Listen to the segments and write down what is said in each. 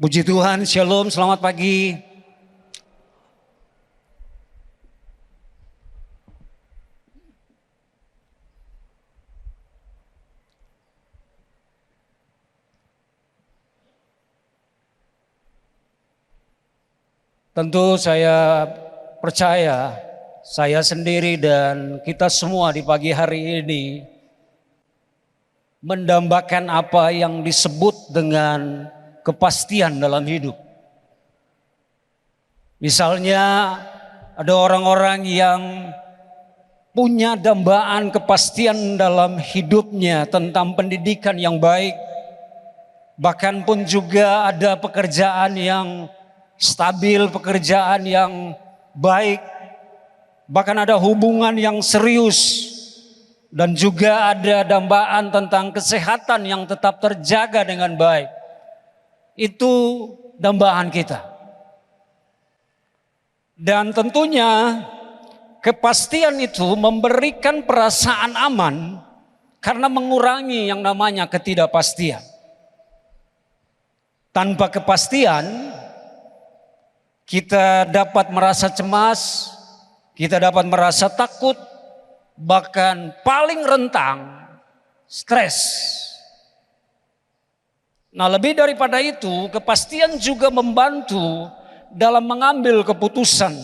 Puji Tuhan, Shalom, selamat pagi. Tentu saya percaya, saya sendiri dan kita semua di pagi hari ini mendambakan apa yang disebut dengan kepastian dalam hidup. Misalnya ada orang-orang yang punya dambaan kepastian dalam hidupnya tentang pendidikan yang baik, bahkan pun juga ada pekerjaan yang stabil, pekerjaan yang baik, bahkan ada hubungan yang serius, dan juga ada dambaan tentang kesehatan yang tetap terjaga dengan baik. Itu dambaan kita. Dan tentunya kepastian itu memberikan perasaan aman karena mengurangi yang namanya ketidakpastian. Tanpa kepastian, kita dapat merasa cemas, kita dapat merasa takut, bahkan paling rentang stres. Nah, lebih daripada itu, kepastian juga membantu dalam mengambil keputusan.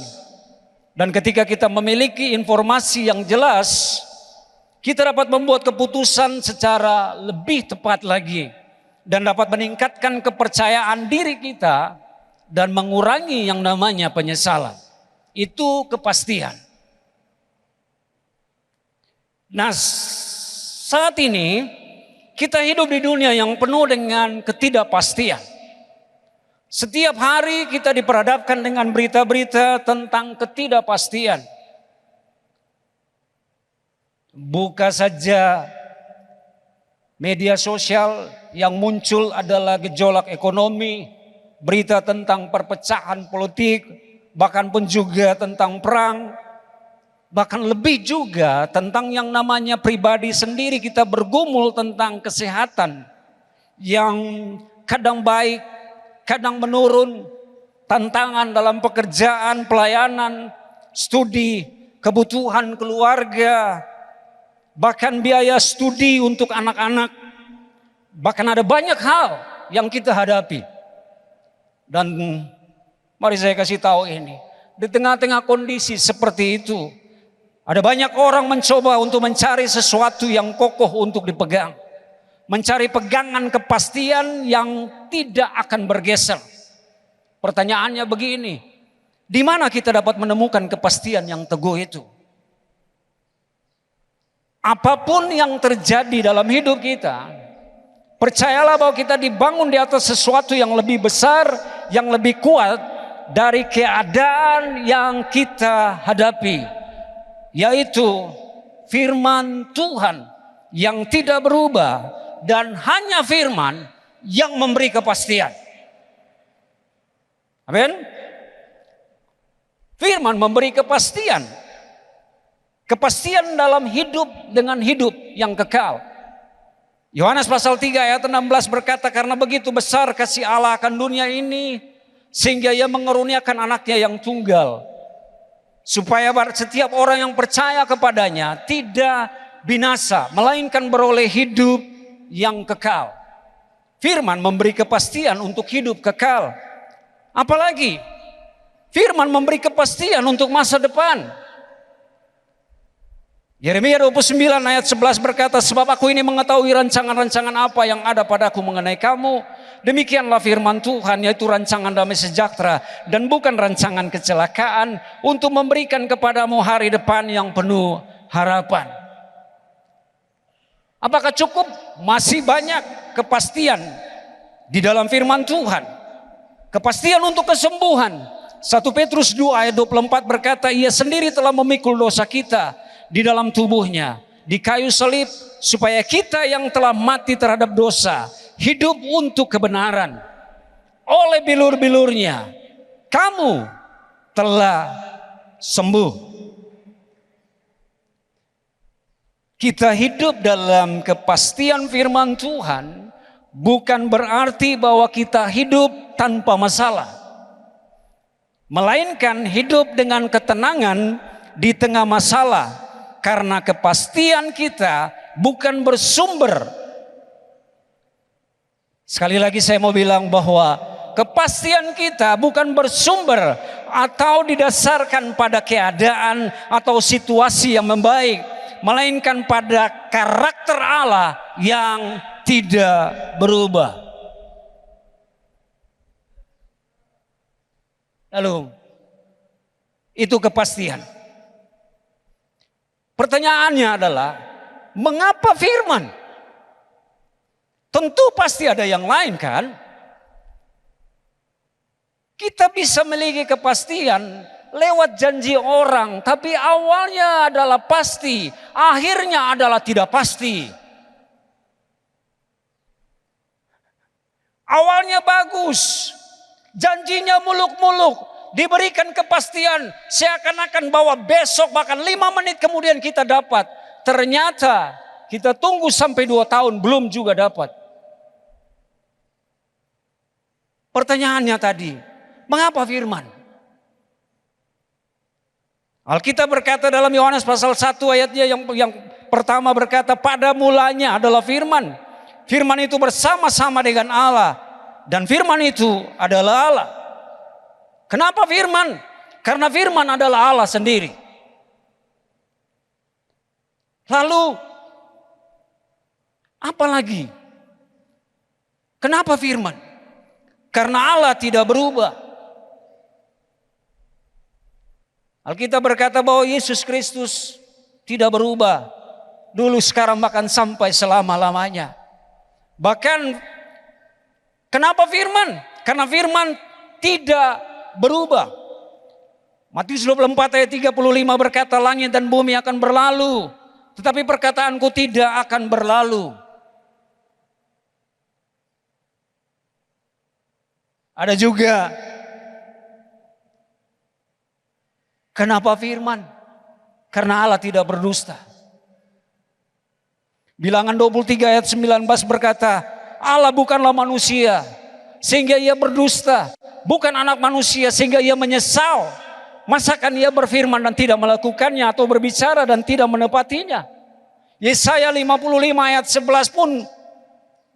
Dan ketika kita memiliki informasi yang jelas, kita dapat membuat keputusan secara lebih tepat lagi dan dapat meningkatkan kepercayaan diri kita dan mengurangi yang namanya penyesalan. Itu kepastian. Nah, saat ini kita hidup di dunia yang penuh dengan ketidakpastian. Setiap hari kita diperhadapkan dengan berita-berita tentang ketidakpastian. Buka saja media sosial, yang muncul adalah gejolak ekonomi, berita tentang perpecahan politik, bahkan pun juga tentang perang. Bahkan lebih juga tentang yang namanya pribadi sendiri, kita bergumul tentang kesehatan yang kadang baik, kadang menurun, tantangan dalam pekerjaan, pelayanan, studi, kebutuhan keluarga, bahkan biaya studi untuk anak-anak. Bahkan ada banyak hal yang kita hadapi. Dan mari saya kasih tahu ini, di tengah-tengah kondisi seperti itu, ada banyak orang mencoba untuk mencari sesuatu yang kokoh untuk dipegang. Mencari pegangan kepastian yang tidak akan bergeser. Pertanyaannya begini, di mana kita dapat menemukan kepastian yang teguh itu? Apapun yang terjadi dalam hidup kita, percayalah bahwa kita dibangun di atas sesuatu yang lebih besar, yang lebih kuat dari keadaan yang kita hadapi. Yaitu firman Tuhan yang tidak berubah dan hanya firman yang memberi kepastian. Amin. Firman memberi kepastian. Kepastian dalam hidup dengan hidup yang kekal. Yohanes pasal 3 ayat 16 berkata, karena begitu besar kasih Allah akan dunia ini, sehingga ia mengeruniakan anaknya yang tunggal, supaya setiap orang yang percaya kepadanya tidak binasa, melainkan beroleh hidup yang kekal. Firman memberi kepastian untuk hidup kekal. Apalagi firman memberi kepastian untuk masa depan. Yeremia 29 ayat 11 berkata, sebab aku ini mengetahui rancangan-rancangan apa yang ada padaku mengenai kamu. Demikianlah firman Tuhan, yaitu rancangan damai sejahtera dan bukan rancangan kecelakaan, untuk memberikan kepadamu hari depan yang penuh harapan. Apakah cukup? Masih banyak kepastian di dalam firman Tuhan. Kepastian untuk kesembuhan. 1 Petrus 2 ayat 24 berkata, ia sendiri telah memikul dosa kita di dalam tubuhnya di kayu salib, supaya kita yang telah mati terhadap dosa hidup untuk kebenaran. Oleh bilur-bilurnya kamu telah sembuh. Kita hidup dalam kepastian firman Tuhan, bukan berarti bahwa kita hidup tanpa masalah, melainkan hidup dengan ketenangan di tengah masalah, karena kepastian kita bukan bersumber. Sekali lagi saya mau bilang bahwa kepastian kita bukan bersumber atau didasarkan pada keadaan atau situasi yang membaik, melainkan pada karakter Allah yang tidak berubah. Lalu, itu kepastian. Pertanyaannya adalah, mengapa firman? Tentu pasti ada yang lain kan? Kita bisa memiliki kepastian lewat janji orang, tapi awalnya adalah pasti, akhirnya adalah tidak pasti. Awalnya bagus, janjinya muluk-muluk, diberikan kepastian, seakan-akan bahwa besok bahkan 5 menit kemudian kita dapat. Ternyata kita tunggu sampai 2 tahun belum juga dapat. Pertanyaannya tadi, mengapa firman? Alkitab berkata dalam Yohanes pasal 1 ayatnya yang pertama berkata, pada mulanya adalah firman. Firman itu bersama-sama dengan Allah, dan firman itu adalah Allah. Kenapa firman? Karena firman adalah Allah sendiri. Lalu apa lagi? Kenapa firman? Karena Allah tidak berubah. Alkitab berkata bahwa Yesus Kristus tidak berubah. Dulu, sekarang, bahkan sampai selama-lamanya. Bahkan kenapa firman? Karena firman tidak berubah. Matius 24 ayat 35 berkata, langit dan bumi akan berlalu, tetapi perkataanku tidak akan berlalu. Ada juga, kenapa firman? Karena Allah tidak berdusta. Bilangan 23 ayat 19 berkata, Allah bukanlah manusia sehingga ia berdusta, bukan anak manusia sehingga ia menyesal. Masakan ia berfirman dan tidak melakukannya, atau berbicara dan tidak menepatinya? Yesaya 55 ayat 11 pun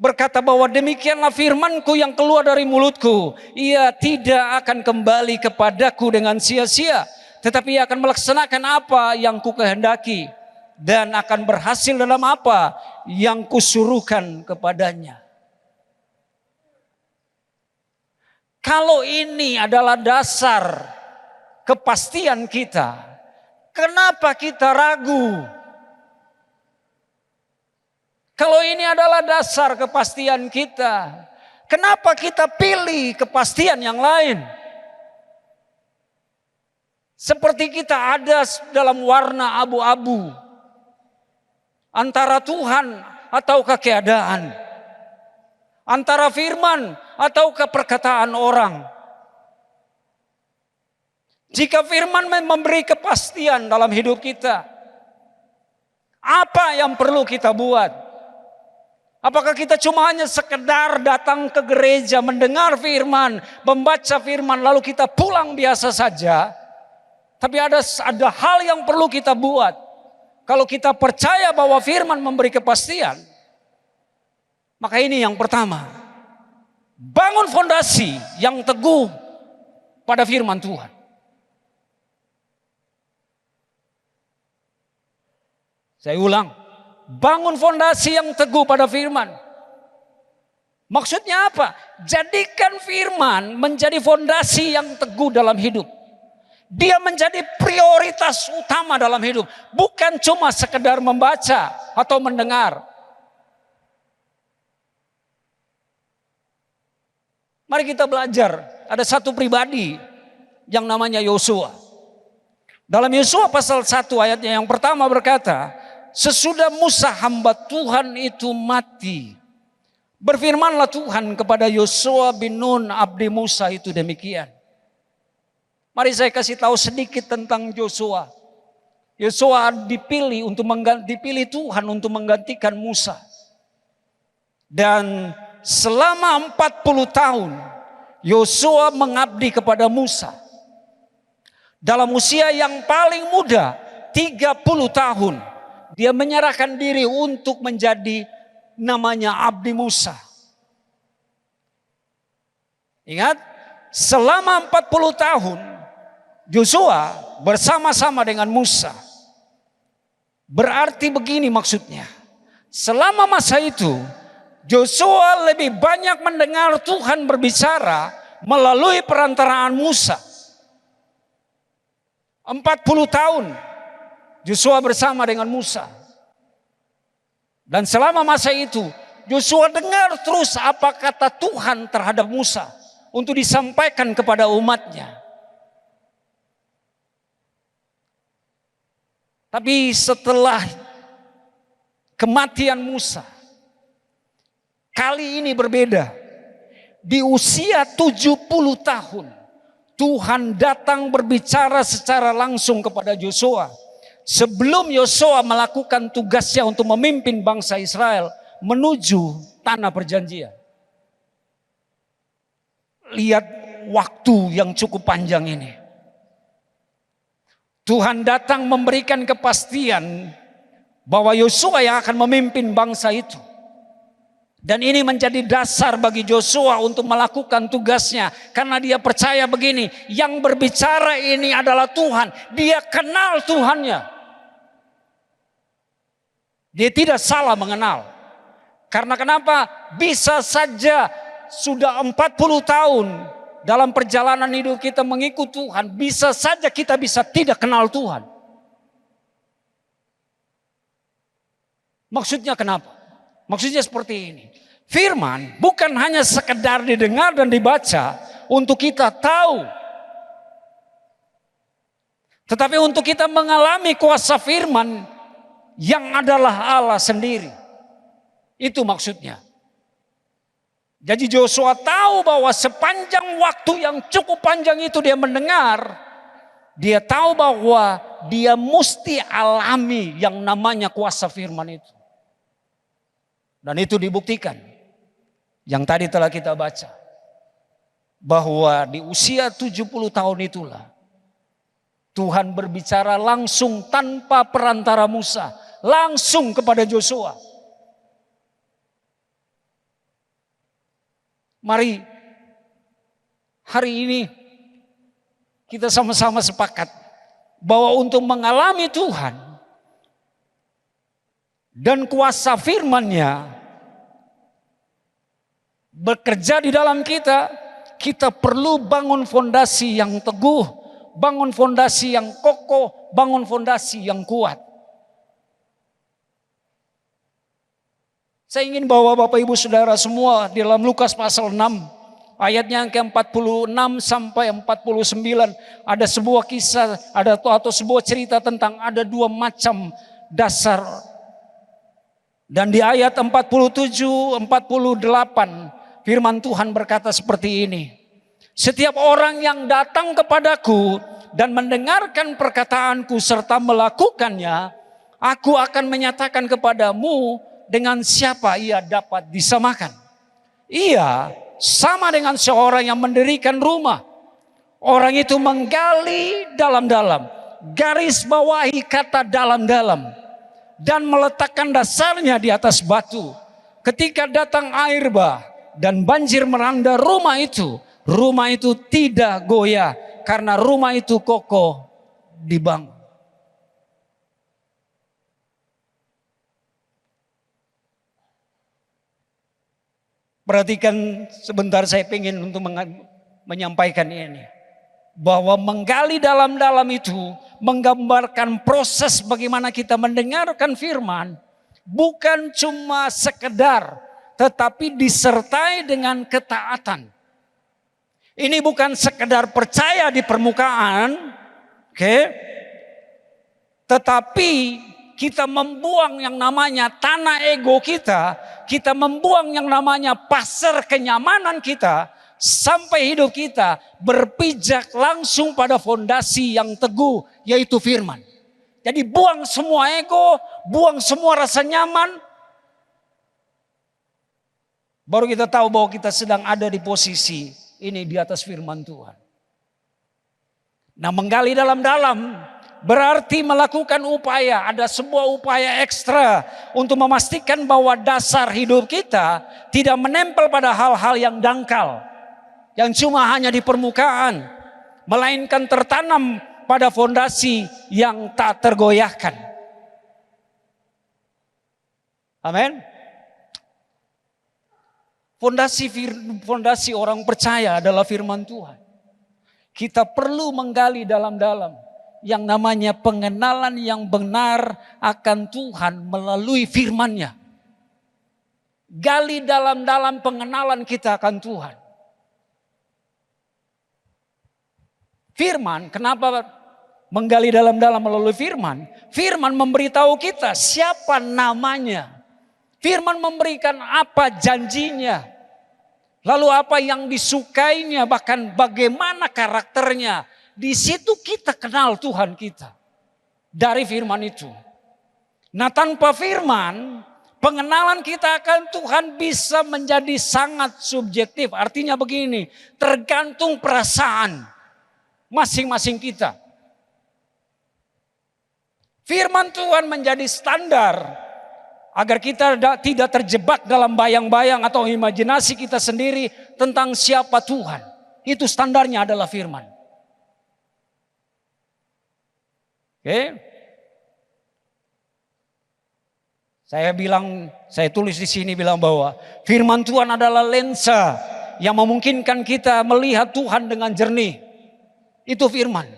berkata bahwa demikianlah firmanku yang keluar dari mulutku, ia tidak akan kembali kepadaku dengan sia-sia, tetapi ia akan melaksanakan apa yang kukehendaki dan akan berhasil dalam apa yang kusuruhkan kepadanya. Kalau ini adalah dasar kepastian kita, kenapa kita ragu? Kalau ini adalah dasar kepastian kita, kenapa kita pilih kepastian yang lain? Seperti kita ada dalam warna abu-abu antara Tuhan atau keadaan, antara firman atau perkataan orang. Jika firman memberi kepastian dalam hidup kita, apa yang perlu kita buat? Apakah kita cuma hanya sekedar datang ke gereja, mendengar firman, membaca firman, lalu kita pulang biasa saja? Tapi ada hal yang perlu kita buat. Kalau kita percaya bahwa firman memberi kepastian, maka ini yang pertama, bangun fondasi yang teguh pada firman Tuhan. Saya ulang, bangun fondasi yang teguh pada firman. Maksudnya apa? Jadikan firman menjadi fondasi yang teguh dalam hidup. Dia menjadi prioritas utama dalam hidup. Bukan cuma sekedar membaca atau mendengar. Mari kita belajar. Ada satu pribadi yang namanya Yosua. Dalam Yosua pasal 1 ayatnya yang pertama berkata, sesudah Musa hamba Tuhan itu mati, berfirmanlah Tuhan kepada Yosua bin Nun abdi Musa itu demikian. Mari saya kasih tahu sedikit tentang Yosua. Yosua dipilih Tuhan untuk menggantikan Musa. Dan selama 40 tahun Yosua mengabdi kepada Musa. Dalam usia yang paling muda, 30 tahun, dia menyerahkan diri untuk menjadi namanya abdi Musa. Ingat, selama 40 tahun Yosua bersama-sama dengan Musa. Berarti begini maksudnya, selama masa itu Yosua lebih banyak mendengar Tuhan berbicara melalui perantaraan Musa. 40 tahun Yosua bersama dengan Musa. Dan selama masa itu Yosua dengar terus apa kata Tuhan terhadap Musa untuk disampaikan kepada umatnya. Tapi setelah kematian Musa, kali ini berbeda. Di usia 70 tahun Tuhan datang berbicara secara langsung kepada Yosua. Sebelum Yosua melakukan tugasnya untuk memimpin bangsa Israel menuju tanah perjanjian. Lihat waktu yang cukup panjang ini. Tuhan datang memberikan kepastian bahwa Yosua yang akan memimpin bangsa itu. Dan ini menjadi dasar bagi Yosua untuk melakukan tugasnya. Karena dia percaya begini, yang berbicara ini adalah Tuhan. Dia kenal Tuhannya. Dia tidak salah mengenal. Karena kenapa? Bisa saja sudah 40 tahun dalam perjalanan hidup kita mengikut Tuhan. Bisa saja kita bisa tidak kenal Tuhan. Maksudnya kenapa? Maksudnya seperti ini. Firman bukan hanya sekedar didengar dan dibaca untuk kita tahu. Tetapi untuk kita mengalami kuasa firman yang adalah Allah sendiri. Itu maksudnya. Jadi Yosua tahu bahwa sepanjang waktu yang cukup panjang itu dia mendengar. Dia tahu bahwa dia mesti alami yang namanya kuasa firman itu. Dan itu dibuktikan. Yang tadi telah kita baca. Bahwa di usia 70 tahun itulah. Tuhan berbicara langsung tanpa perantara Musa. Langsung kepada Yosua. Mari hari ini kita sama-sama sepakat. Bahwa untuk mengalami Tuhan. Dan kuasa firman-Nya bekerja di dalam kita, kita perlu bangun fondasi yang teguh, bangun fondasi yang kokoh, bangun fondasi yang kuat. Saya ingin bawa Bapak Ibu Saudara semua di dalam Lukas pasal 6 ayatnya yang ke-46 sampai 49 ada sebuah kisah atau sebuah cerita tentang ada dua macam dasar. Dan di ayat 47, 48 firman Tuhan berkata seperti ini. Setiap orang yang datang kepadaku dan mendengarkan perkataanku serta melakukannya, aku akan menyatakan kepadamu dengan siapa ia dapat disamakan. Ia sama dengan seorang yang mendirikan rumah. Orang itu menggali dalam-dalam, garis bawahi kata dalam-dalam. Dan meletakkan dasarnya di atas batu. Ketika datang air bah dan banjir melanda rumah itu tidak goyah karena rumah itu kokoh dibangun. Perhatikan sebentar, saya ingin untuk menyampaikan ini. Bahwa menggali dalam-dalam itu menggambarkan proses bagaimana kita mendengarkan firman. Bukan cuma sekedar, tetapi disertai dengan ketaatan. Ini bukan sekedar percaya di permukaan, tetapi kita membuang yang namanya tanah ego kita membuang yang namanya pasar kenyamanan kita, sampai hidup kita berpijak langsung pada fondasi yang teguh, yaitu firman. Jadi buang semua ego, buang semua rasa nyaman. Baru kita tahu bahwa kita sedang ada di posisi ini di atas firman Tuhan. Nah, menggali dalam-dalam berarti melakukan upaya, ada sebuah upaya ekstra untuk memastikan bahwa dasar hidup kita tidak menempel pada hal-hal yang dangkal, yang cuma hanya di permukaan, melainkan tertanam pada fondasi yang tak tergoyahkan. Amin. Fondasi orang percaya adalah firman Tuhan. Kita perlu menggali dalam-dalam yang namanya pengenalan yang benar akan Tuhan melalui firman-Nya. Gali dalam-dalam pengenalan kita akan Tuhan. Firman, kenapa menggali dalam-dalam melalui firman? Firman memberitahu kita siapa namanya. Firman memberikan apa janjinya. Lalu apa yang disukainya, bahkan bagaimana karakternya. Di situ kita kenal Tuhan kita. Dari firman itu. Nah, tanpa firman, pengenalan kita akan Tuhan bisa menjadi sangat subjektif. Artinya begini, tergantung perasaan masing-masing kita. Firman Tuhan menjadi standar agar kita tidak terjebak dalam bayang-bayang atau imajinasi kita sendiri tentang siapa Tuhan. Itu standarnya adalah firman. Oke. Saya tulis di sini bilang bahwa firman Tuhan adalah lensa yang memungkinkan kita melihat Tuhan dengan jernih. Itu firman.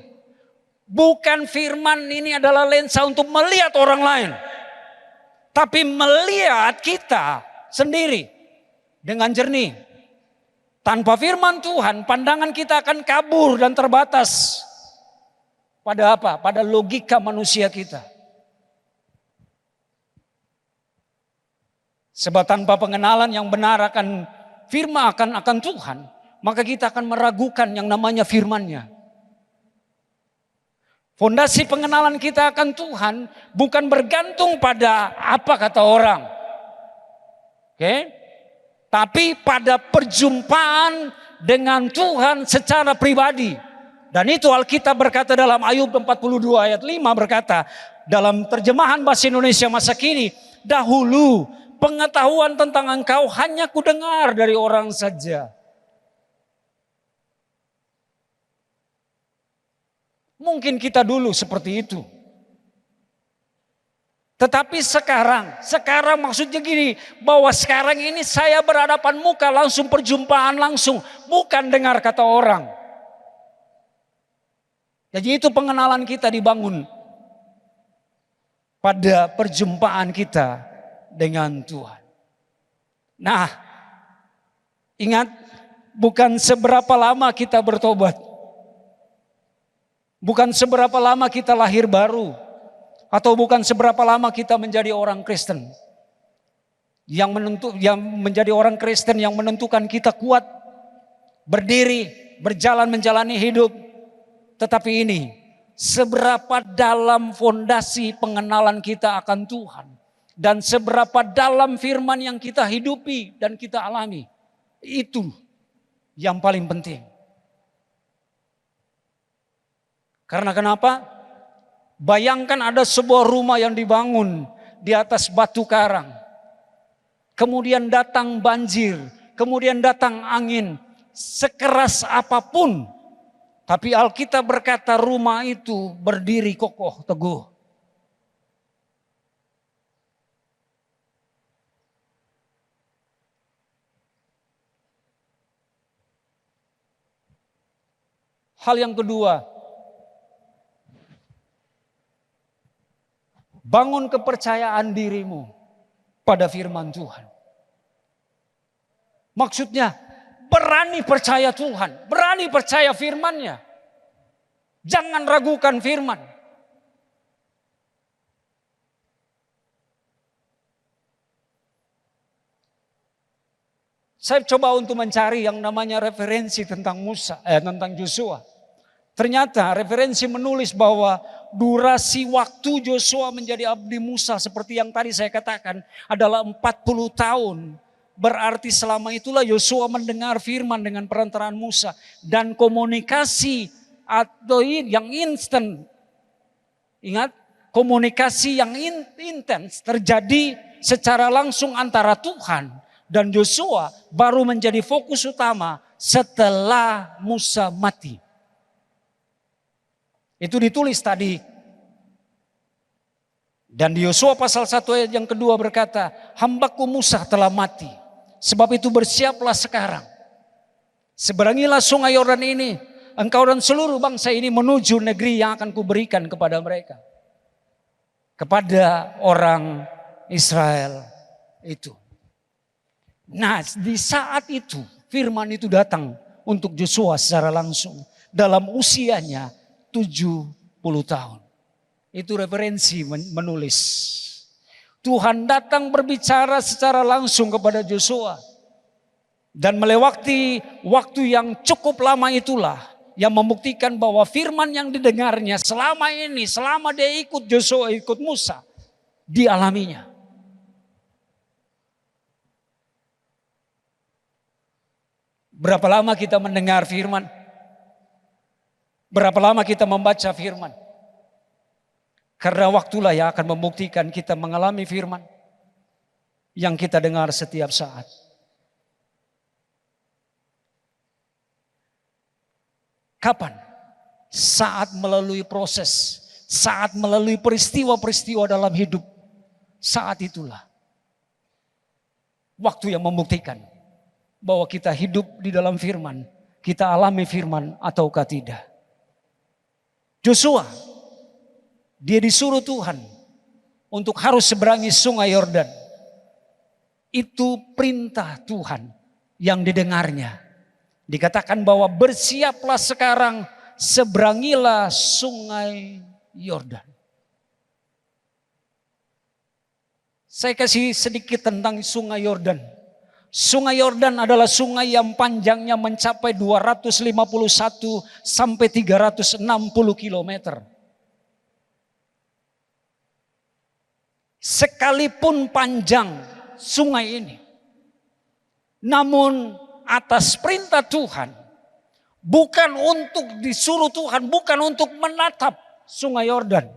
Bukan firman ini adalah lensa untuk melihat orang lain. Tapi melihat kita sendiri dengan jernih. Tanpa firman Tuhan, pandangan kita akan kabur dan terbatas. Pada apa? Pada logika manusia kita. Sebab tanpa pengenalan yang benar akan firman akan Tuhan, maka kita akan meragukan yang namanya firman-Nya. Fondasi pengenalan kita akan Tuhan bukan bergantung pada apa kata orang. Oke? Tapi pada perjumpaan dengan Tuhan secara pribadi. Dan itu Alkitab berkata dalam Ayub 42 ayat 5 berkata, dalam terjemahan bahasa Indonesia masa kini, dahulu pengetahuan tentang engkau hanya kudengar dari orang saja. Mungkin kita dulu seperti itu. Tetapi sekarang maksudnya gini, bahwa sekarang ini saya berhadapan muka langsung, perjumpaan langsung, bukan dengar kata orang. Jadi itu pengenalan kita dibangun pada perjumpaan kita dengan Tuhan. Nah, ingat, bukan seberapa lama kita bertobat. Bukan seberapa lama kita lahir baru. Atau bukan seberapa lama kita menjadi orang Kristen. Yang menjadi orang Kristen yang menentukan kita kuat. Berdiri, berjalan menjalani hidup. Tetapi ini, seberapa dalam fondasi pengenalan kita akan Tuhan. Dan seberapa dalam firman yang kita hidupi dan kita alami. Itu yang paling penting. Karena kenapa? Bayangkan ada sebuah rumah yang dibangun di atas batu karang. Kemudian datang banjir, kemudian datang angin. Sekeras apapun. Tapi Alkitab berkata rumah itu berdiri kokoh teguh. Hal yang kedua, bangun kepercayaan dirimu pada firman Tuhan. Maksudnya berani percaya Tuhan, berani percaya firman-Nya. Jangan ragukan firman. Saya coba untuk mencari yang namanya referensi tentang tentang Yosua. Ternyata referensi menulis bahwa durasi waktu Yosua menjadi abdi Musa seperti yang tadi saya katakan adalah 40 tahun. Berarti selama itulah Yosua mendengar firman dengan perantaraan Musa. Dan komunikasi atau yang instan. Ingat, komunikasi yang intens terjadi secara langsung antara Tuhan dan Yosua baru menjadi fokus utama setelah Musa mati. Itu ditulis tadi. Dan di Yosua pasal 1 ayat yang kedua berkata, hambaku Musa telah mati. Sebab itu bersiaplah sekarang. Seberangilah sungai Yordan ini. Engkau dan seluruh bangsa ini menuju negeri yang akan kuberikan kepada mereka. Kepada orang Israel itu. Nah, di saat itu firman itu datang untuk Yosua secara langsung. Dalam usianya 70 tahun. Itu referensi menulis. Tuhan datang berbicara secara langsung kepada Yosua. Dan melewati waktu yang cukup lama itulah yang membuktikan bahwa firman yang didengarnya selama ini, selama dia ikut Yosua, ikut Musa, dialaminya. Berapa lama kita mendengar firman? Berapa lama kita membaca firman? Karena waktulah yang akan membuktikan kita mengalami firman yang kita dengar setiap saat. Kapan? Saat melalui proses, saat melalui peristiwa-peristiwa dalam hidup. Saat itulah waktu yang membuktikan bahwa kita hidup di dalam firman, kita alami firman ataukah tidak. Yosua, dia disuruh Tuhan untuk harus seberangi sungai Yordan. Itu perintah Tuhan yang didengarnya. Dikatakan bahwa bersiaplah sekarang, seberangilah sungai Yordan. Saya kasih sedikit tentang sungai Yordan. Sungai Yordan adalah sungai yang panjangnya mencapai 251 sampai 360 kilometer. Sekalipun panjang sungai ini, namun atas perintah Tuhan, bukan untuk disuruh Tuhan, bukan untuk menatap sungai Yordan,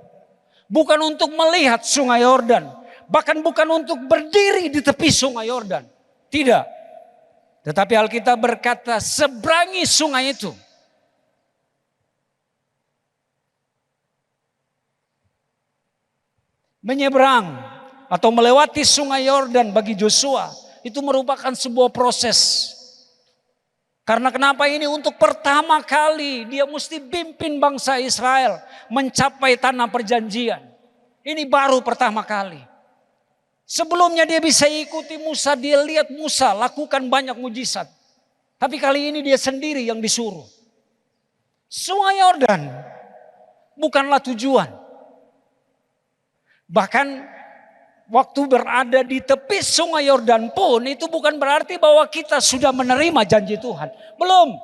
bukan untuk melihat sungai Yordan, bahkan bukan untuk berdiri di tepi sungai Yordan, tidak. Tetapi Alkitab berkata seberangi sungai itu. Menyeberang atau melewati sungai Yordan bagi Yosua itu merupakan sebuah proses. Karena kenapa ini untuk pertama kali dia mesti pimpin bangsa Israel mencapai tanah perjanjian. Ini baru pertama kali. Sebelumnya dia bisa ikuti Musa, dia lihat Musa lakukan banyak mujizat. Tapi kali ini dia sendiri yang disuruh. Sungai Yordan bukanlah tujuan. Bahkan waktu berada di tepi sungai Yordan pun itu bukan berarti bahwa kita sudah menerima janji Tuhan. Belum.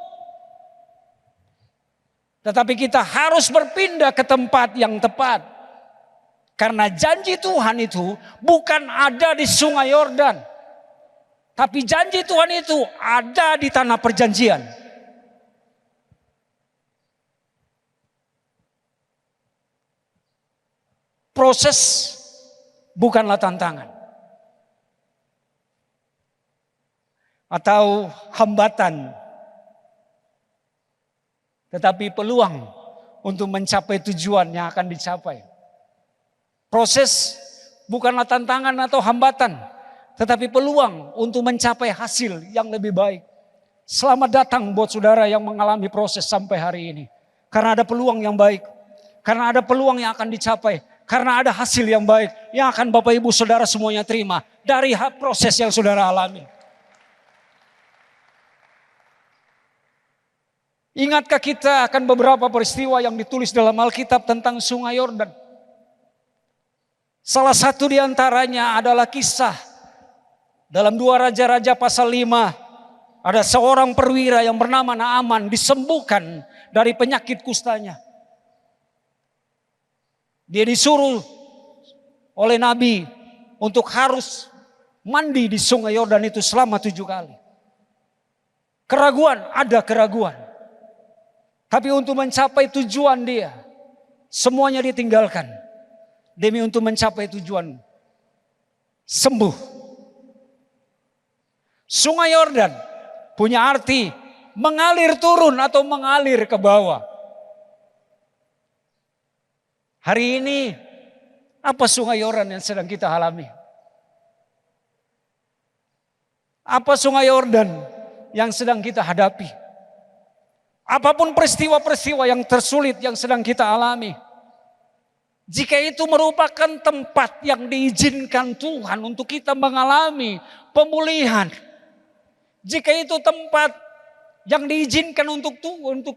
Tetapi kita harus berpindah ke tempat yang tepat. Karena janji Tuhan itu bukan ada di sungai Yordan. Tapi janji Tuhan itu ada di tanah perjanjian. Proses bukanlah tantangan atau hambatan, tetapi peluang untuk mencapai tujuan yang akan dicapai. Proses bukanlah tantangan atau hambatan, tetapi peluang untuk mencapai hasil yang lebih baik. Selamat datang buat saudara yang mengalami proses sampai hari ini. Karena ada peluang yang baik, karena ada peluang yang akan dicapai. Karena ada hasil yang baik yang akan Bapak Ibu Saudara semuanya terima dari proses yang saudara alami. Ingatkah kita akan beberapa peristiwa yang ditulis dalam Alkitab tentang sungai Yordan? Salah satu di antaranya adalah kisah dalam 2 Raja-Raja pasal 5. Ada seorang perwira yang bernama Naaman disembuhkan dari penyakit kustanya. Dia disuruh oleh Nabi untuk harus mandi di sungai Yordan itu selama 7 kali. Keraguan, ada keraguan. Tapi untuk mencapai tujuan dia, semuanya ditinggalkan. Demi untuk mencapai tujuan sembuh. Sungai Yordan punya arti mengalir turun atau mengalir ke bawah. Hari ini apa sungai Yordan yang sedang kita alami? Apa sungai Yordan yang sedang kita hadapi? Apapun peristiwa-peristiwa yang tersulit yang sedang kita alami, jika itu merupakan tempat yang diizinkan Tuhan untuk kita mengalami pemulihan, jika itu tempat yang diizinkan untuk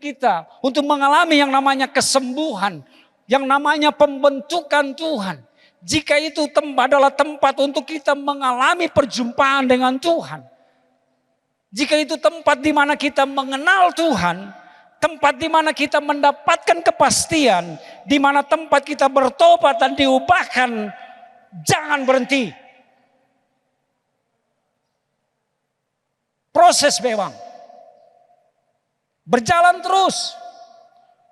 kita untuk mengalami yang namanya kesembuhan, yang namanya pembentukan Tuhan, jika itu adalah tempat untuk kita mengalami perjumpaan dengan Tuhan, jika itu tempat di mana kita mengenal Tuhan, tempat di mana kita mendapatkan kepastian, di mana tempat kita bertobat dan diubahkan, jangan berhenti. Proses memang berjalan terus.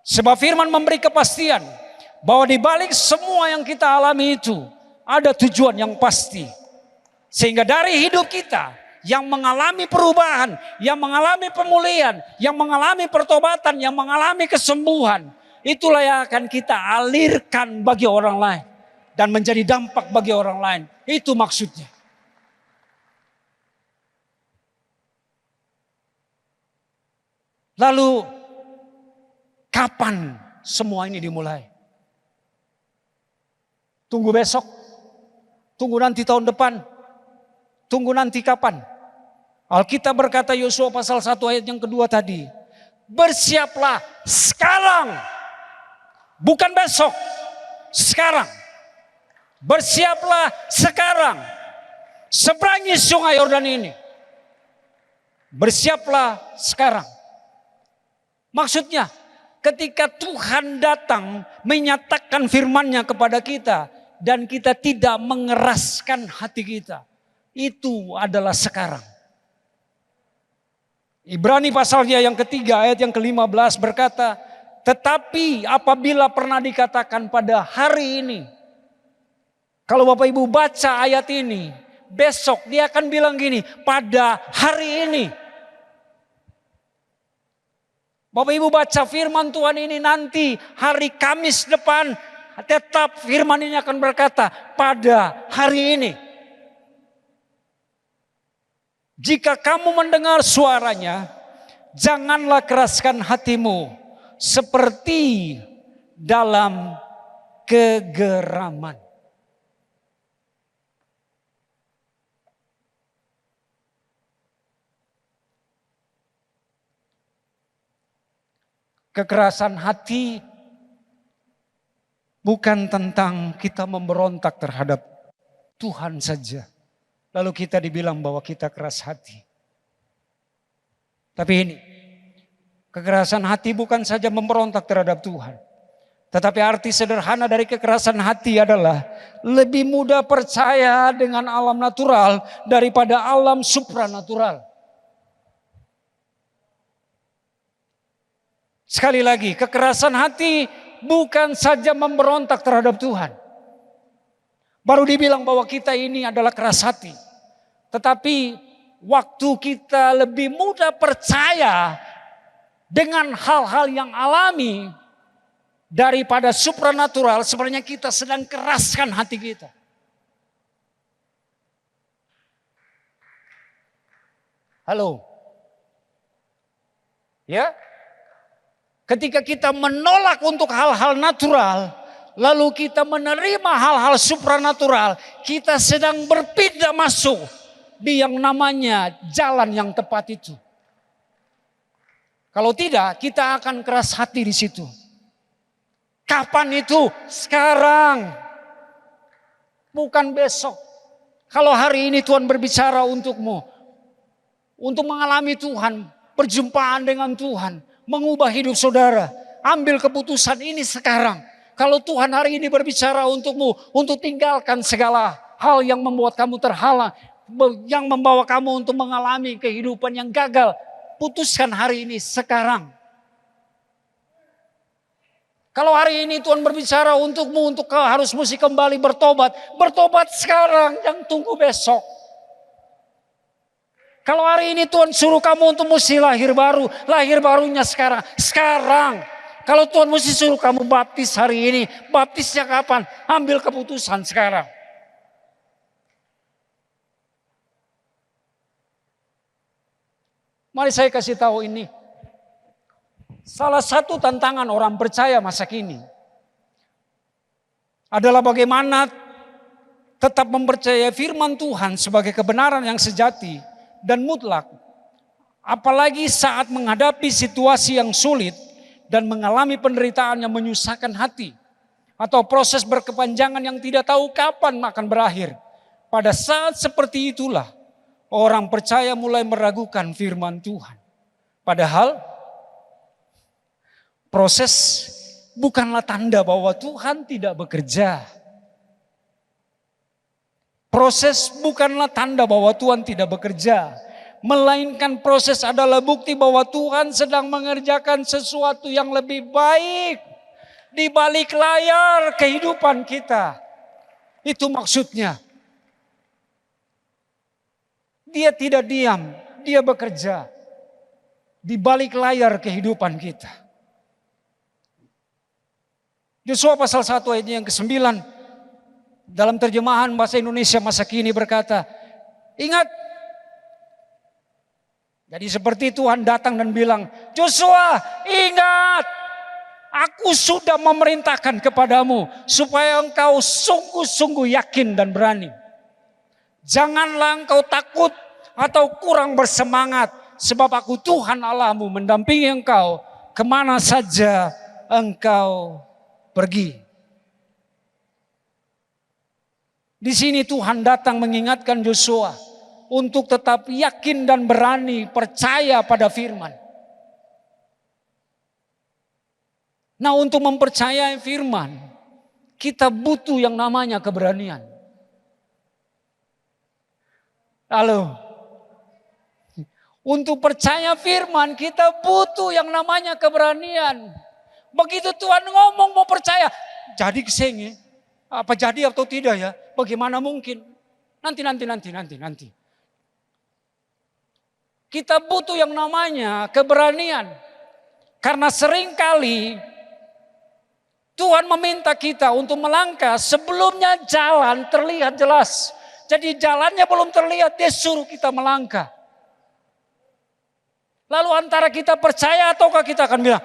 Sebab firman memberi kepastian bahwa di balik semua yang kita alami itu ada tujuan yang pasti. Sehingga dari hidup kita yang mengalami perubahan, yang mengalami pemulihan, yang mengalami pertobatan, yang mengalami kesembuhan, itulah yang akan kita alirkan bagi orang lain dan menjadi dampak bagi orang lain. Itu maksudnya. Lalu kapan semua ini dimulai? Tunggu besok? Tunggu nanti tahun depan? Tunggu nanti kapan? Alkitab berkata Yosua pasal 1 ayat yang kedua tadi. Bersiaplah sekarang. Bukan besok. Sekarang. Bersiaplah sekarang. Seberangi sungai Yordan ini. Bersiaplah sekarang. Maksudnya ketika Tuhan datang menyatakan firman-Nya kepada kita dan kita tidak mengeraskan hati kita, itu adalah sekarang. Ibrani pasalnya yang ketiga ayat yang ke-15 berkata, tetapi apabila pernah dikatakan pada hari ini, kalau Bapak Ibu baca ayat ini, besok dia akan bilang gini, pada hari ini. Bapak Ibu baca firman Tuhan ini nanti hari Kamis depan, tetap firman ini akan berkata pada hari ini. Jika kamu mendengar suaranya, janganlah keraskan hatimu seperti dalam kegeraman. Kekerasan hati bukan tentang kita memberontak terhadap Tuhan saja. Lalu kita dibilang bahwa kita keras hati. Tapi ini, kekerasan hati bukan saja memberontak terhadap Tuhan. Tetapi arti sederhana dari kekerasan hati adalah lebih mudah percaya dengan alam natural daripada alam supranatural. Sekali lagi, kekerasan hati bukan saja memberontak terhadap Tuhan. Baru dibilang bahwa kita ini adalah keras hati. Tetapi waktu kita lebih mudah percaya dengan hal-hal yang alami daripada supranatural, sebenarnya kita sedang keraskan hati kita. Halo? Ya? Ketika kita menolak untuk hal-hal natural, lalu kita menerima hal-hal supranatural, kita sedang berpindah masuk di yang namanya jalan yang tepat itu. Kalau tidak, kita akan keras hati di situ. Kapan itu? Sekarang. Bukan besok. Kalau hari ini Tuhan berbicara untukmu, untuk mengalami Tuhan, perjumpaan dengan Tuhan, mengubah hidup saudara, ambil keputusan ini sekarang. Kalau Tuhan hari ini berbicara untukmu untuk tinggalkan segala hal yang membuat kamu terhalang, yang membawa kamu untuk mengalami kehidupan yang gagal, putuskan hari ini, sekarang. Kalau hari ini Tuhan berbicara untukmu untuk harus mesti kembali bertobat, bertobat sekarang, jangan tunggu besok. Kalau hari ini Tuhan suruh kamu untuk mesti lahir baru, lahir barunya sekarang, sekarang. Kalau Tuhan mesti suruh kamu baptis hari ini, baptisnya kapan? Ambil keputusan sekarang. Mari saya kasih tahu ini. Salah satu tantangan orang percaya masa kini adalah bagaimana tetap mempercayai firman Tuhan sebagai kebenaran yang sejati dan mutlak. Apalagi saat menghadapi situasi yang sulit dan mengalami penderitaan yang menyusahkan hati. Atau proses berkepanjangan yang tidak tahu kapan akan berakhir. Pada saat seperti itulah orang percaya mulai meragukan firman Tuhan. Padahal proses bukanlah tanda bahwa Tuhan tidak bekerja. Proses bukanlah tanda bahwa Tuhan tidak bekerja. Melainkan proses adalah bukti bahwa Tuhan sedang mengerjakan sesuatu yang lebih baik di balik layar kehidupan kita. Itu maksudnya. Dia tidak diam, dia bekerja di balik layar kehidupan kita. Yosua pasal 1 ayat yang ke-9 dalam terjemahan bahasa Indonesia masa kini berkata, ingat. Jadi seperti Tuhan datang dan bilang, Yosua, ingat, aku sudah memerintahkan kepadamu supaya engkau sungguh-sungguh yakin dan berani. Janganlah engkau takut atau kurang bersemangat, sebab aku Tuhan Allahmu mendampingi engkau kemana saja engkau pergi. Di sini Tuhan datang mengingatkan Yosua untuk tetap yakin dan berani percaya pada firman. Nah, untuk mempercayai firman, kita butuh yang namanya keberanian. Lalu, untuk percaya firman kita butuh yang namanya keberanian. Begitu Tuhan ngomong mau percaya, jadi kesenge. Apa jadi atau tidak ya? Bagaimana mungkin? Nanti. Kita butuh yang namanya keberanian. Karena seringkali Tuhan meminta kita untuk melangkah sebelumnya jalan terlihat jelas. Jadi jalannya belum terlihat, dia suruh kita melangkah. Lalu antara kita percaya ataukah kita akan bilang,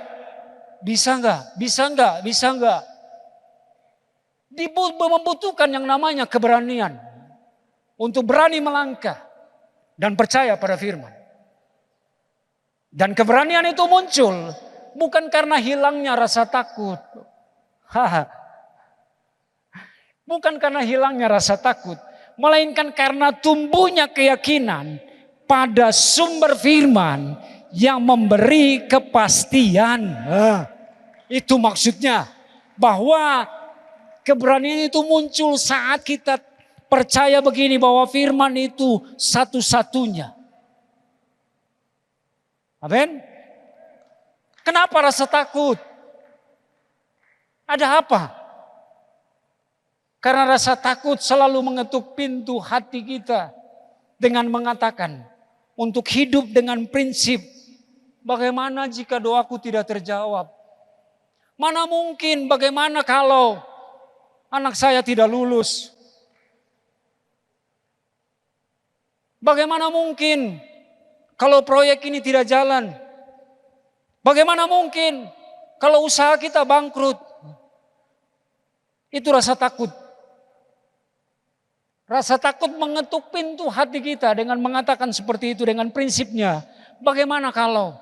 bisa enggak? Membutuhkan yang namanya keberanian. Untuk berani melangkah dan percaya pada firman. Dan keberanian itu muncul bukan karena hilangnya rasa takut. Bukan karena hilangnya rasa takut. Melainkan karena tumbuhnya keyakinan pada sumber firman yang memberi kepastian. Itu maksudnya bahwa keberanian itu muncul saat kita percaya begini bahwa firman itu satu-satunya. Amin. Kenapa rasa takut? Ada apa? Karena rasa takut selalu mengetuk pintu hati kita dengan mengatakan untuk hidup dengan prinsip bagaimana jika doaku tidak terjawab? Mana mungkin, bagaimana kalau anak saya tidak lulus? Bagaimana mungkin kalau proyek ini tidak jalan? Bagaimana mungkin kalau usaha kita bangkrut? Itu rasa takut. Rasa takut mengetuk pintu hati kita dengan mengatakan seperti itu dengan prinsipnya. Bagaimana kalau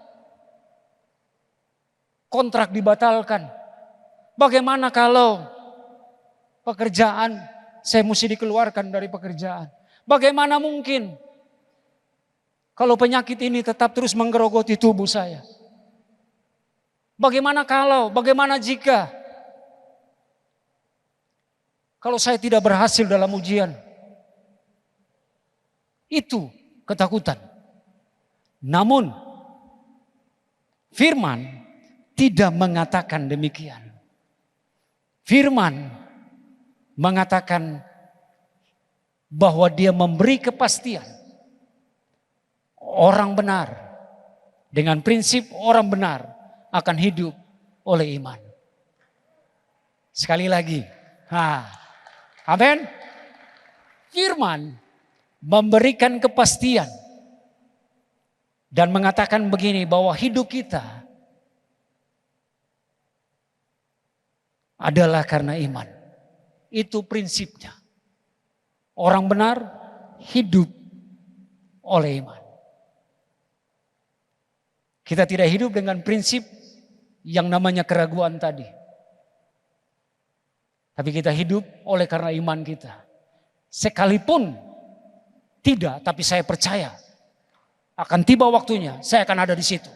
kontrak dibatalkan? Bagaimana kalau pekerjaan saya mesti dikeluarkan dari pekerjaan? Bagaimana mungkin kalau penyakit ini tetap terus menggerogoti tubuh saya? Bagaimana jika kalau saya tidak berhasil dalam ujian? Itu ketakutan. Namun firman tidak mengatakan demikian. Firman mengatakan bahwa dia memberi kepastian. Orang benar, dengan prinsip orang benar akan hidup oleh iman. Sekali lagi. Amin. Firman memberikan kepastian dan mengatakan begini, bahwa hidup kita adalah karena iman. Itu prinsipnya. Orang benar hidup oleh iman. Kita tidak hidup dengan prinsip yang namanya keraguan tadi. Tapi kita hidup oleh karena iman kita. Sekalipun tidak, tapi saya percaya akan tiba waktunya saya akan ada di situ.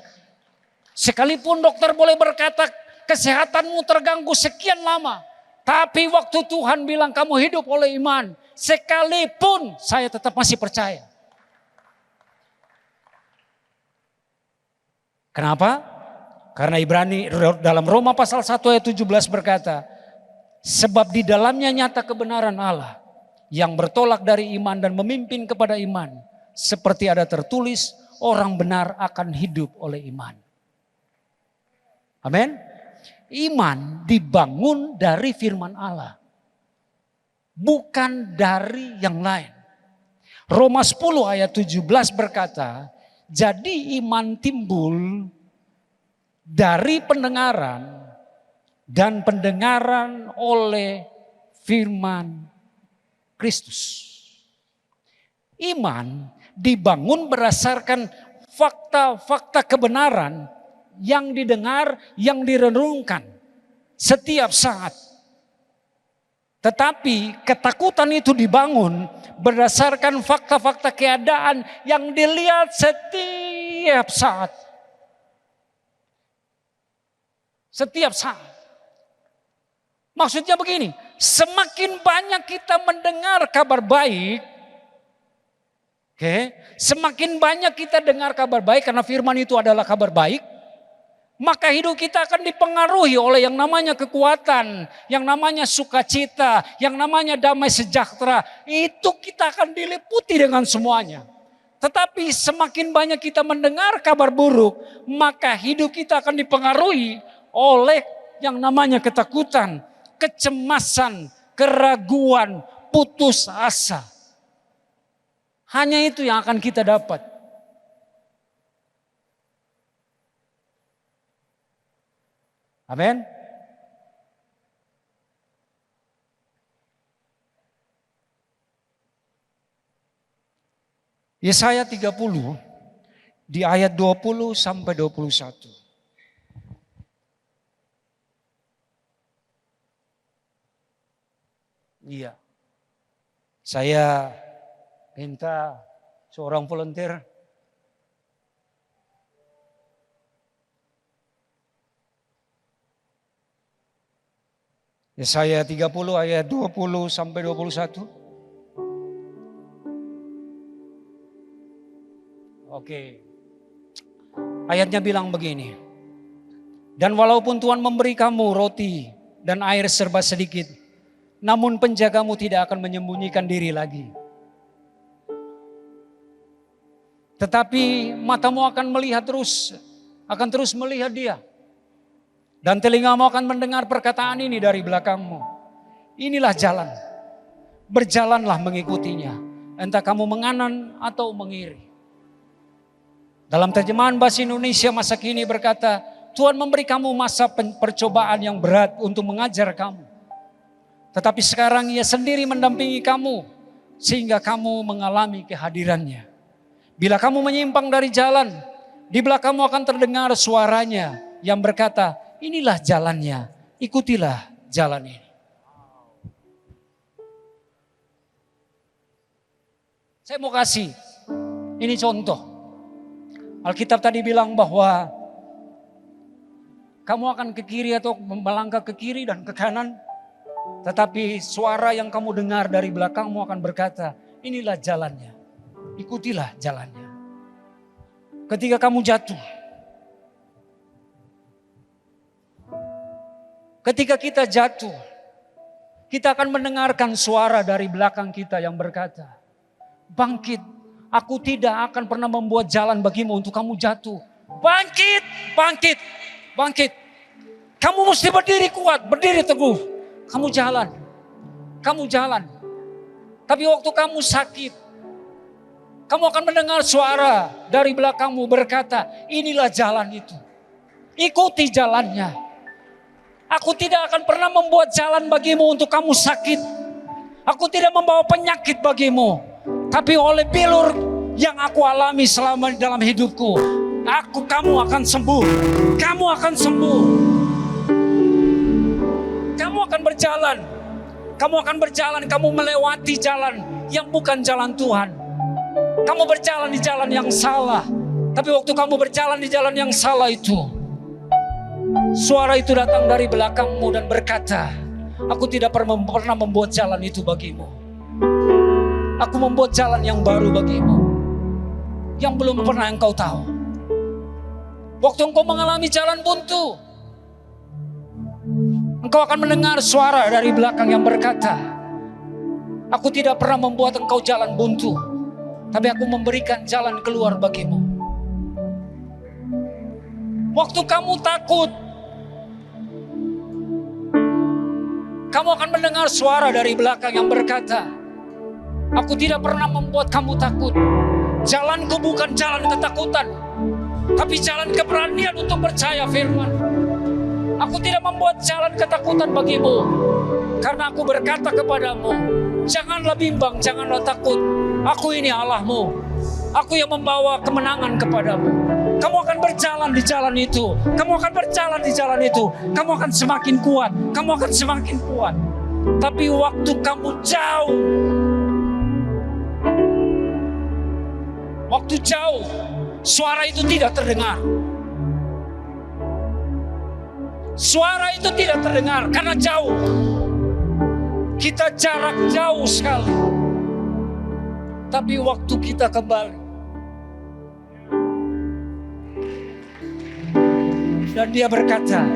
Sekalipun dokter boleh berkata kesehatanmu terganggu sekian lama, tapi waktu Tuhan bilang kamu hidup oleh iman, sekalipun saya tetap masih percaya. Kenapa? Karena Ibrani dalam Roma pasal 1 ayat 17 berkata, sebab di dalamnya nyata kebenaran Allah yang bertolak dari iman dan memimpin kepada iman. Seperti ada tertulis, orang benar akan hidup oleh iman. Amin. Iman dibangun dari firman Allah, bukan dari yang lain. Roma 10 ayat 17 berkata, jadi iman timbul dari pendengaran dan pendengaran oleh firman Kristus. Iman dibangun berdasarkan fakta-fakta kebenaran yang didengar, yang direnungkan setiap saat. Tetapi ketakutan itu dibangun berdasarkan fakta-fakta keadaan yang dilihat setiap saat. Setiap saat. Maksudnya begini, semakin banyak kita mendengar kabar baik, semakin banyak kita dengar kabar baik karena firman itu adalah kabar baik, maka hidup kita akan dipengaruhi oleh yang namanya kekuatan, yang namanya sukacita, yang namanya damai sejahtera. Itu kita akan diliputi dengan semuanya. Tetapi semakin banyak kita mendengar kabar buruk, maka hidup kita akan dipengaruhi oleh yang namanya ketakutan, kecemasan, keraguan, putus asa. Hanya itu yang akan kita dapat. Amin. Yesaya 30 di ayat 20 sampai 21. Iya. Saya minta seorang volunteer. Yesaya 30 ayat 20 sampai 21. Oke. Ayatnya bilang begini. Dan walaupun Tuhan memberi kamu roti dan air serba sedikit, namun penjagamu tidak akan menyembunyikan diri lagi. Tetapi matamu akan melihat terus, akan terus melihat dia. Dan telingamu akan mendengar perkataan ini dari belakangmu. Inilah jalan, berjalanlah mengikutinya, entah kamu menganan atau mengiri. Dalam terjemahan bahasa Indonesia masa kini berkata, Tuhan memberi kamu masa percobaan yang berat untuk mengajar kamu. Tetapi sekarang Ia sendiri mendampingi kamu sehingga kamu mengalami kehadirannya. Bila kamu menyimpang dari jalan, di belakangmu akan terdengar suaranya yang berkata, inilah jalannya, ikutilah jalan ini. Saya mau kasih, ini contoh. Alkitab tadi bilang bahwa kamu akan ke kiri atau melangkah ke kiri dan ke kanan. Tetapi suara yang kamu dengar dari belakangmu akan berkata, inilah jalannya, ikutilah jalannya. Ketika kamu jatuh, ketika kita jatuh, kita akan mendengarkan suara dari belakang kita yang berkata, bangkit, aku tidak akan pernah membuat jalan bagimu untuk kamu jatuh. Bangkit, bangkit, bangkit. Kamu mesti berdiri kuat, berdiri teguh. Kamu jalan, kamu jalan. Tapi waktu kamu sakit, kamu akan mendengar suara dari belakangmu berkata, inilah jalan itu. Ikuti jalannya. Aku tidak akan pernah membuat jalan bagimu untuk kamu sakit. Aku tidak membawa penyakit bagimu. Tapi oleh bilur yang aku alami selama dalam hidupku, kamu akan sembuh. Kamu akan sembuh. Kamu akan berjalan. Kamu akan berjalan, kamu melewati jalan yang bukan jalan Tuhan. Kamu berjalan di jalan yang salah. Tapi waktu kamu berjalan di jalan yang salah itu, suara itu datang dari belakangmu dan berkata, aku tidak pernah membuat jalan itu bagimu. Aku membuat jalan yang baru bagimu, yang belum pernah engkau tahu. Waktu engkau mengalami jalan buntu, engkau akan mendengar suara dari belakang yang berkata, aku tidak pernah membuat engkau jalan buntu, tapi aku memberikan jalan keluar bagimu. Waktu kamu takut, kamu akan mendengar suara dari belakang yang berkata, aku tidak pernah membuat kamu takut. Jalanku bukan jalan ketakutan, tapi jalan keberanian untuk percaya firman. Aku tidak membuat jalan ketakutan bagimu, karena aku berkata kepadamu, janganlah bimbang, janganlah takut. Aku ini Allahmu. Aku yang membawa kemenangan kepadamu. Kamu akan berjalan di jalan itu. Kamu akan berjalan di jalan itu. Kamu akan semakin kuat. Kamu akan semakin kuat. Tapi waktu kamu jauh, suara itu tidak terdengar. Suara itu tidak terdengar karena jauh. Kita jarak jauh sekali. Tapi waktu kita kembali dan dia berkata,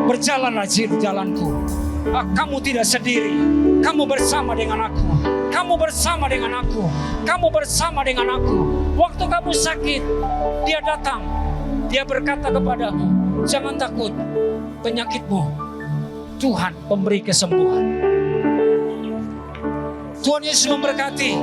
berjalanlah jalanku. Kamu tidak sendiri. Kamu bersama dengan aku. Kamu bersama dengan aku. Kamu bersama dengan aku. Waktu kamu sakit, dia datang. Dia berkata kepadamu, jangan takut. Penyakitmu, Tuhan memberi kesembuhan. Tuhan Yesus memberkati.